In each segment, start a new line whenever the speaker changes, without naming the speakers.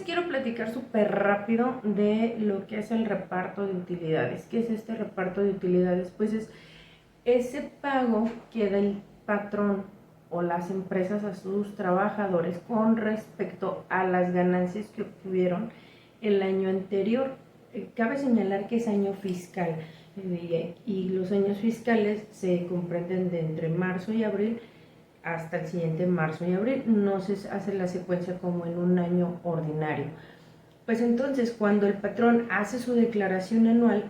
quiero platicar súper rápido de lo que es el reparto de utilidades. ¿Qué es este reparto de utilidades? Pues es ese pago que da el patrón o las empresas a sus trabajadores con respecto a las ganancias que obtuvieron el año anterior. Cabe señalar que es año fiscal y los años fiscales se comprenden de entre marzo y abril hasta el siguiente marzo y abril. No se hace la secuencia como en un año ordinario. Pues entonces, cuando el patrón hace su declaración anual,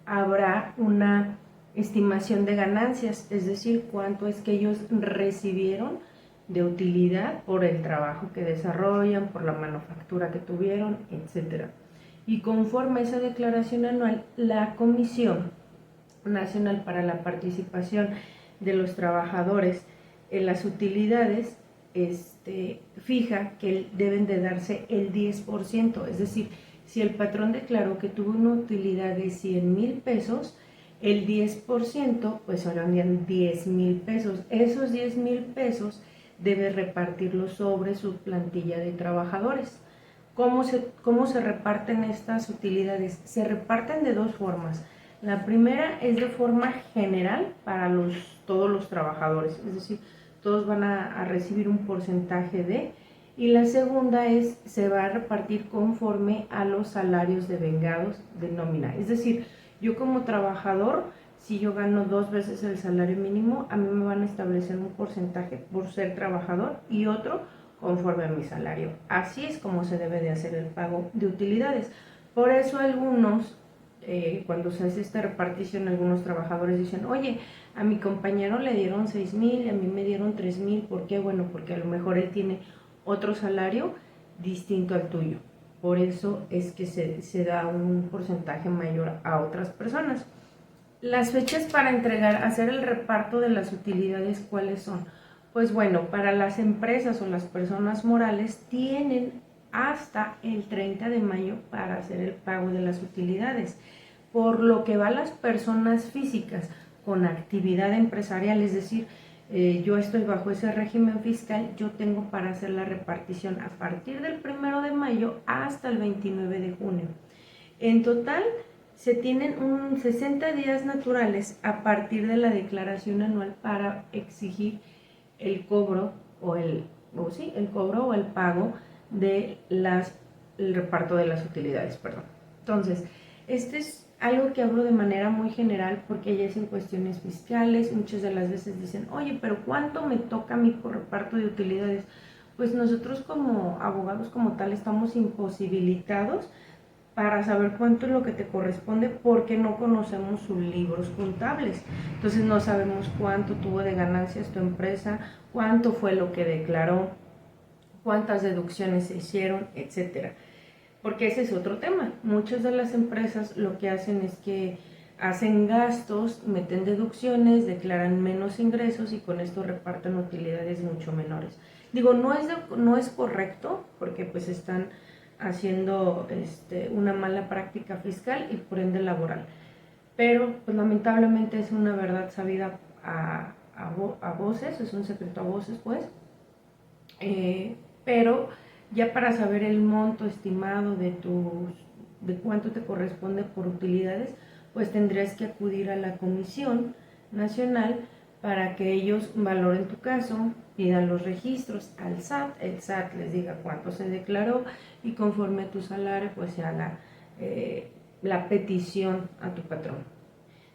habrá una estimación de ganancias, es decir, cuánto es que ellos recibieron de utilidad por el trabajo que desarrollan, por la manufactura que tuvieron, etc. Y conforme a esa declaración anual, la Comisión Nacional para la Participación de los Trabajadores en las Utilidades fija que deben de darse el 10%, es decir, si el patrón declaró que tuvo una utilidad de 100,000 pesos, el 10% pues serían 10,000 pesos. Esos 10,000 pesos debe repartirlos sobre su plantilla de trabajadores. ¿Cómo se reparten estas utilidades? Se reparten de dos formas. La primera es de forma general para todos los trabajadores, es decir, todos van a recibir un porcentaje y la segunda se va a repartir conforme a los salarios devengados de nómina. Es decir, yo como trabajador, si yo gano 2 veces el salario mínimo, a mí me van a establecer un porcentaje por ser trabajador y otro conforme a mi salario. Así es como se debe de hacer el pago de utilidades. Por eso algunos, cuando se hace esta repartición, algunos trabajadores dicen, oye, a mi compañero le dieron 6,000, a mí me dieron 3,000, ¿por qué? Bueno, porque a lo mejor él tiene otro salario distinto al tuyo. Por eso es que se da un porcentaje mayor a otras personas. Las fechas para hacer el reparto de las utilidades, ¿cuáles son? Pues bueno, para las empresas o las personas morales tienen hasta el 30 de mayo para hacer el pago de las utilidades. Por lo que va a las personas físicas con actividad empresarial, es decir, yo estoy bajo ese régimen fiscal, yo tengo para hacer la repartición a partir del 1 de mayo hasta el 29 de junio. En total, se tienen 60 días naturales a partir de la declaración anual para exigir el cobro el cobro o el pago de el reparto de las utilidades, perdón. Entonces, este es algo que hablo de manera muy general porque ya es en cuestiones fiscales. Muchas de las veces dicen, oye, pero ¿cuánto me toca a mí por reparto de utilidades? Pues nosotros como abogados como tal estamos imposibilitados para saber cuánto es lo que te corresponde porque no conocemos sus libros contables. Entonces no sabemos cuánto tuvo de ganancias tu empresa, cuánto fue lo que declaró, cuántas deducciones se hicieron, etcétera. Porque ese es otro tema. Muchas de las empresas lo que hacen es que hacen gastos, meten deducciones, declaran menos ingresos y con esto reparten utilidades mucho menores. Digo, no es correcto porque pues están haciendo una mala práctica fiscal y por ende laboral. Pero pues lamentablemente es una verdad sabida a voces, es un secreto a voces pues. Pero ya para saber el monto estimado de cuánto te corresponde por utilidades, pues tendrías que acudir a la Comisión Nacional para que ellos valoren tu caso, pidan los registros al SAT, el SAT les diga cuánto se declaró y conforme a tu salario pues se haga la petición a tu patrón.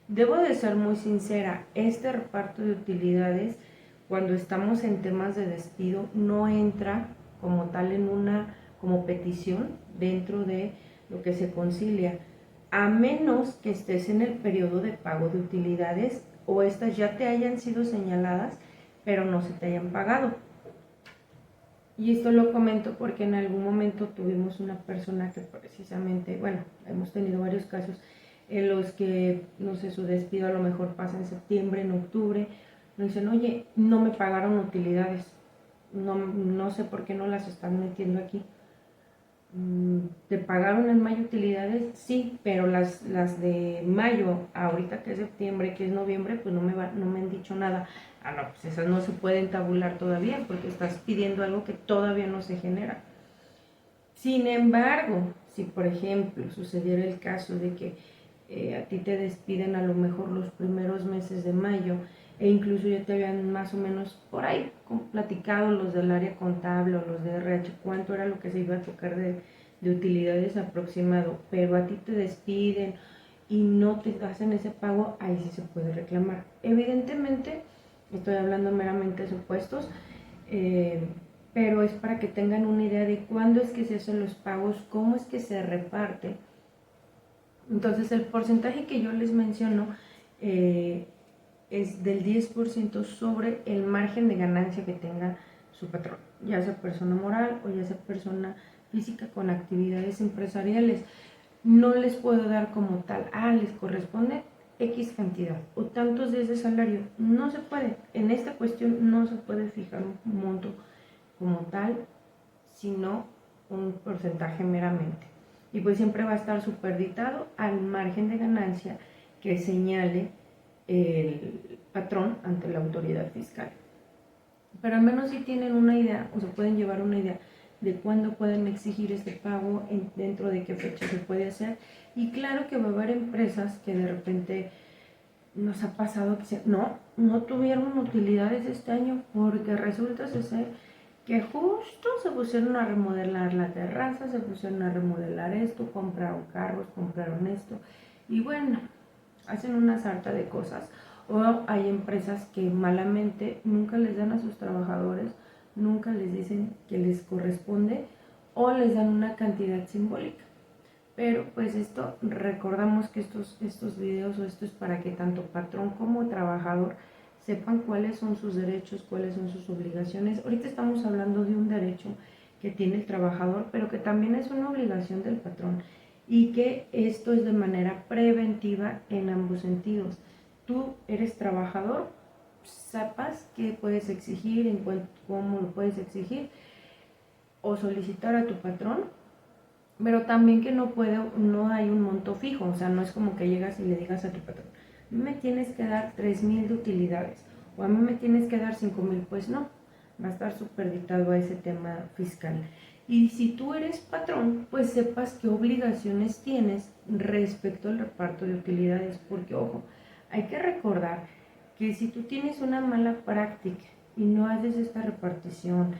Debo de ser muy sincera, este reparto de utilidades cuando estamos en temas de despido no entra como tal como petición dentro de lo que se concilia, a menos que estés en el periodo de pago de utilidades o estas ya te hayan sido señaladas pero no se te hayan pagado. Y esto lo comento porque en algún momento tuvimos una persona que precisamente, bueno, hemos tenido varios casos en los que, no sé, su despido a lo mejor pasa en septiembre, en octubre, nos dicen, oye, no me pagaron utilidades, no sé por qué no las están metiendo aquí. ¿Te pagaron en mayo utilidades? Sí, pero las de mayo, ahorita que es septiembre, que es noviembre, pues no me han dicho nada. Ah, no, pues esas no se pueden tabular todavía porque estás pidiendo algo que todavía no se genera. Sin embargo, si por ejemplo sucediera el caso de que a ti te despiden a lo mejor los primeros meses de mayo e incluso ya te habían más o menos por ahí platicado los del área contable o los de RH cuánto era lo que se iba a tocar de utilidades aproximado, pero a ti te despiden y no te hacen ese pago, ahí sí se puede reclamar. Evidentemente, estoy hablando meramente de supuestos, pero es para que tengan una idea de cuándo es que se hacen los pagos, cómo es que se reparte. Entonces el porcentaje que yo les menciono es del 10% sobre el margen de ganancia que tenga su patrón, ya sea persona moral o ya sea persona física con actividades empresariales. No les puedo dar como tal, les corresponde X cantidad o tantos días de salario. No se puede, en esta cuestión no se puede fijar un monto como tal, sino un porcentaje meramente. Y pues siempre va a estar superditado al margen de ganancia que señale el patrón ante la autoridad fiscal. Pero al menos si tienen una idea o se pueden llevar una idea de cuándo pueden exigir este pago, dentro de qué fecha se puede hacer. Y claro que va a haber empresas que de repente nos ha pasado que no tuvieron utilidades este año porque resulta ser que justo se pusieron a remodelar la terraza, se pusieron a remodelar esto, compraron carros, compraron esto y bueno, hacen una sarta de cosas. O hay empresas que malamente nunca les dan a sus trabajadores, nunca les dicen que les corresponde o les dan una cantidad simbólica. Pero pues esto, recordamos que estos videos o esto es para que tanto patrón como trabajador sepan cuáles son sus derechos, cuáles son sus obligaciones. Ahorita estamos hablando de un derecho que tiene el trabajador, pero que también es una obligación del patrón y que esto es de manera preventiva en ambos sentidos. Tú eres trabajador, sepas qué puedes exigir, cómo lo puedes exigir o solicitar a tu patrón, pero también que no hay un monto fijo, o sea, no es como que llegas y le digas a tu patrón, me tienes que dar 3,000 de utilidades o a mí me tienes que dar 5,000, pues no, va a estar superditado a ese tema fiscal. Y si tú eres patrón, pues sepas qué obligaciones tienes respecto al reparto de utilidades, porque ojo, hay que recordar que si tú tienes una mala práctica y no haces esta repartición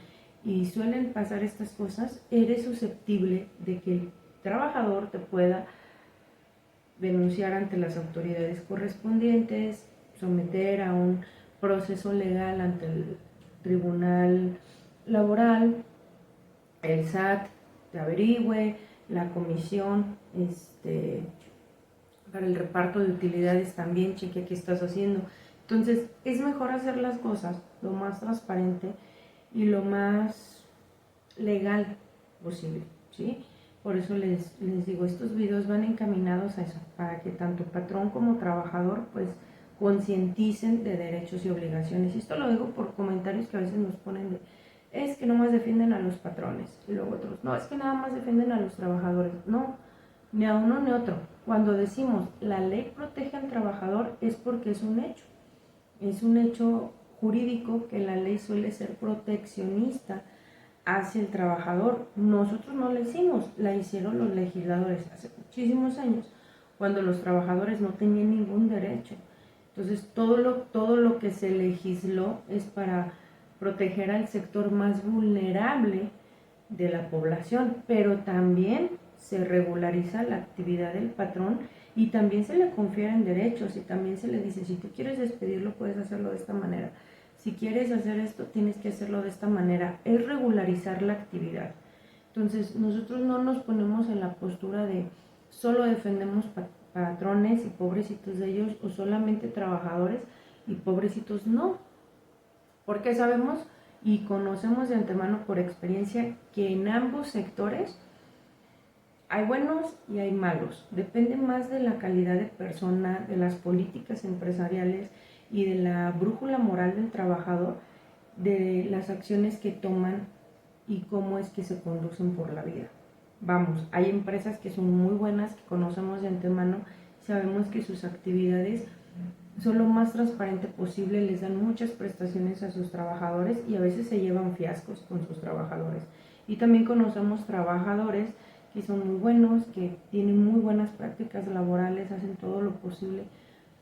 y suelen pasar estas cosas, eres susceptible de que el trabajador te pueda denunciar ante las autoridades correspondientes, someter a un proceso legal ante el tribunal laboral, el SAT te averigüe, la comisión para el reparto de utilidades también cheque qué estás haciendo. Entonces es mejor hacer las cosas lo más transparente y lo más legal posible, ¿sí? Por eso les digo, estos videos van encaminados a eso, para que tanto patrón como trabajador pues concienticen de derechos y obligaciones. Y esto lo digo por comentarios que a veces nos ponen de, es que nomás defienden a los patrones, y luego otros, no, es que nada más defienden a los trabajadores. No, ni a uno ni a otro. Cuando decimos la ley protege al trabajador es porque es un hecho jurídico que la ley suele ser proteccionista hacia el trabajador. Nosotros no la hicimos, la hicieron los legisladores hace muchísimos años, cuando los trabajadores no tenían ningún derecho. Entonces todo lo que se legisló es para proteger al sector más vulnerable de la población, pero también se regulariza la actividad del patrón y también se le confieren derechos y también se le dice, si tú quieres despedirlo puedes hacerlo de esta manera, si quieres hacer esto tienes que hacerlo de esta manera, es regularizar la actividad. Entonces nosotros no nos ponemos en la postura de solo defendemos patrones y pobrecitos de ellos o solamente trabajadores y pobrecitos no, porque sabemos y conocemos de antemano por experiencia que en ambos sectores hay buenos y hay malos. Depende más de la calidad de persona, de las políticas empresariales y de la brújula moral del trabajador, de las acciones que toman y cómo es que se conducen por la vida. Vamos, hay empresas que son muy buenas, que conocemos de antemano, sabemos que sus actividades son lo más transparente posible, les dan muchas prestaciones a sus trabajadores y a veces se llevan fiascos con sus trabajadores. Y también conocemos trabajadores que son muy buenos, que tienen muy buenas prácticas laborales, hacen todo lo posible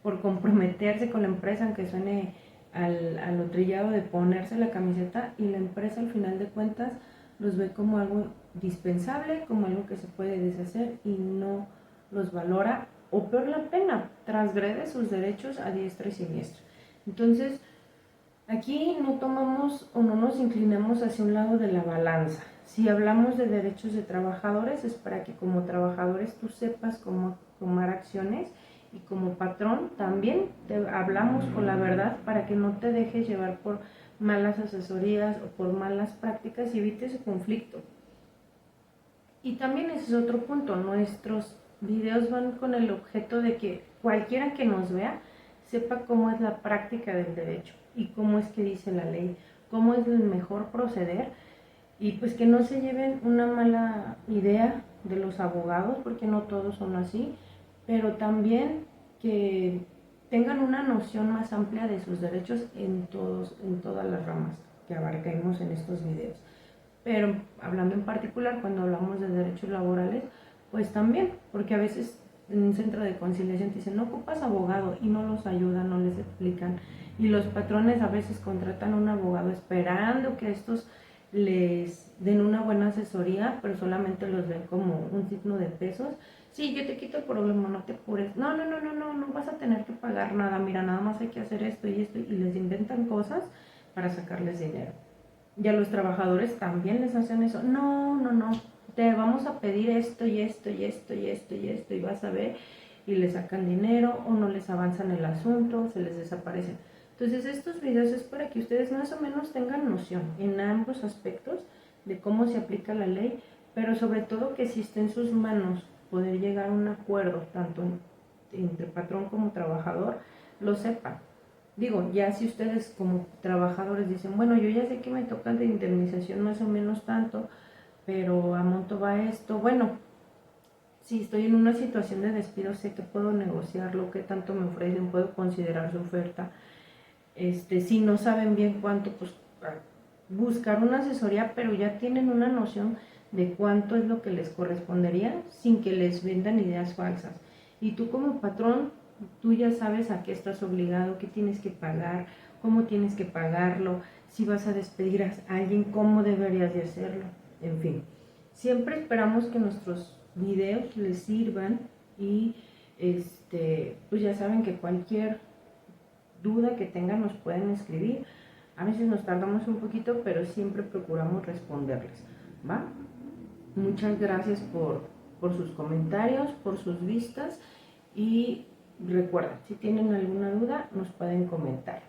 por comprometerse con la empresa, aunque suene al trillado de ponerse la camiseta, y la empresa al final de cuentas los ve como algo dispensable, como algo que se puede deshacer y no los valora, o peor la pena, transgrede sus derechos a diestra y siniestra. Entonces, aquí no tomamos o no nos inclinamos hacia un lado de la balanza. Si hablamos de derechos de trabajadores, es para que como trabajadores tú sepas cómo tomar acciones, y como patrón también te hablamos con la verdad para que no te dejes llevar por malas asesorías o por malas prácticas y evites ese conflicto. Y también ese es otro punto, nuestros videos van con el objeto de que cualquiera que nos vea sepa cómo es la práctica del derecho y cómo es que dice la ley, cómo es el mejor proceder, y pues que no se lleven una mala idea de los abogados, porque no todos son así, pero también que tengan una noción más amplia de sus derechos en todas las ramas que abarcaremos en estos videos. Pero hablando en particular, cuando hablamos de derechos laborales, pues también, porque a veces en un centro de conciliación te dicen, no ocupas abogado, y no los ayudan, no les explican. Y los patrones a veces contratan a un abogado esperando que estos les den una buena asesoría, pero solamente los ven como un signo de pesos. Sí, yo te quito el problema, no te apures. No vas a tener que pagar nada. Mira, nada más hay que hacer esto y esto, y les inventan cosas para sacarles dinero. Y a los trabajadores también les hacen eso. No, te vamos a pedir esto y esto y esto y esto y esto, y vas a ver, y les sacan dinero o no les avanzan el asunto, se les desaparecen. Entonces estos videos es para que ustedes más o menos tengan noción en ambos aspectos de cómo se aplica la ley, pero sobre todo que si está en sus manos poder llegar a un acuerdo tanto entre patrón como trabajador, lo sepan. Digo, ya si ustedes como trabajadores dicen, bueno, yo ya sé que me tocan de indemnización más o menos tanto, pero a monto va esto, bueno, si estoy en una situación de despido, sé que puedo negociarlo, qué tanto me ofrecen, puedo considerar su oferta. Si no saben bien cuánto, pues buscar una asesoría, pero ya tienen una noción de cuánto es lo que les correspondería sin que les vendan ideas falsas. Y tú como patrón, tú ya sabes a qué estás obligado, qué tienes que pagar, cómo tienes que pagarlo, si vas a despedir a alguien, cómo deberías de hacerlo, en fin. Siempre esperamos que nuestros videos les sirvan, y pues ya saben que cualquier duda que tengan nos pueden escribir. A veces nos tardamos un poquito, pero siempre procuramos responderles, ¿va? Muchas gracias por sus comentarios, por sus vistas, y recuerden, si tienen alguna duda nos pueden comentar.